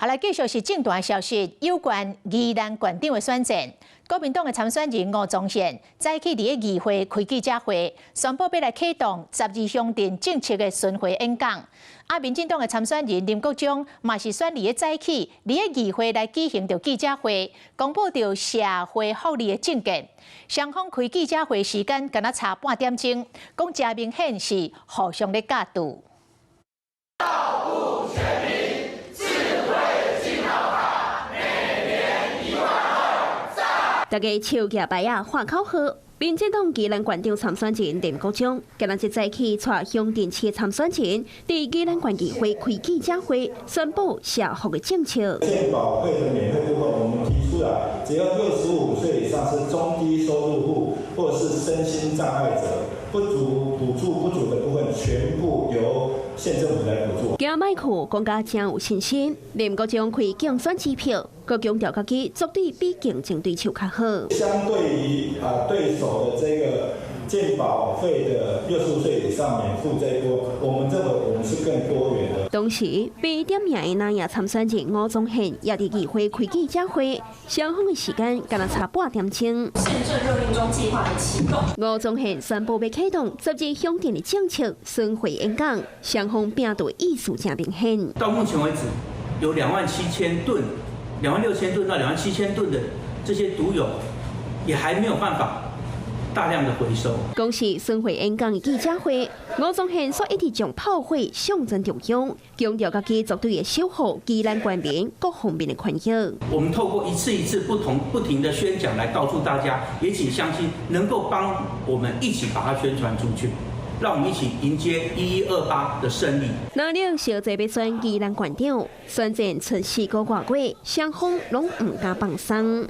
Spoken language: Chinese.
下來繼續是政壇消息，有關宜蘭縣長的選戰，國民黨的參選人吳宗憲早起在議會開記者會，宣布要來啟動12鄉鎮政策的巡迴演講。民進黨的參選人林國忠嘛是選在早起在議會來舉行着記者會，公布着社會福利的政見。雙方開記者會時間敢若差半點鐘，講真明顯是互相咧角度。大家笑騎牌啊，喊口號。民進黨宜蘭縣長參選人林國忠，今日早起帶鄉鎮市參選人，在宜蘭縣議會開記者會，宣布社福的政策。健保會的免費部分，我們提出來，只要65歲以上是中低收入戶或者是身心障礙者，補助不足的部分，全部由縣政府來補助。加麥克講甲真有信心，林國忠開競選支票，佮強調家己絕對比競爭對手較好。相對於對手的這個健保費的65歲以上免付這一波，我們認為我們是更多元的。同時，被點名的南亞參選人吳宗憲也在議會開記者會，雙方的時間敢若差半點鐘。憲政熱令中計劃的啟動，吳宗憲宣布要啟動12鄉鎮的政策巡迴演講，雙方拼鬥意思真明顯。到目前為止，有27000噸、26000噸到27000噸的這些毒油，也還沒有辦法大量的回收。講是巡迴演講的記者會，吳宗憲說一直將炮火象徵中央，強調家己絕對會守護宜蘭縣民各方面的權益。我們透過一次不停的宣講來告訴大家，也請相信能夠幫我們一起把它宣傳出去，讓我們一起迎接1128的勝利。哪裡小姐要選宜蘭縣長，選戰出4個月，雙方攏唔敢放鬆。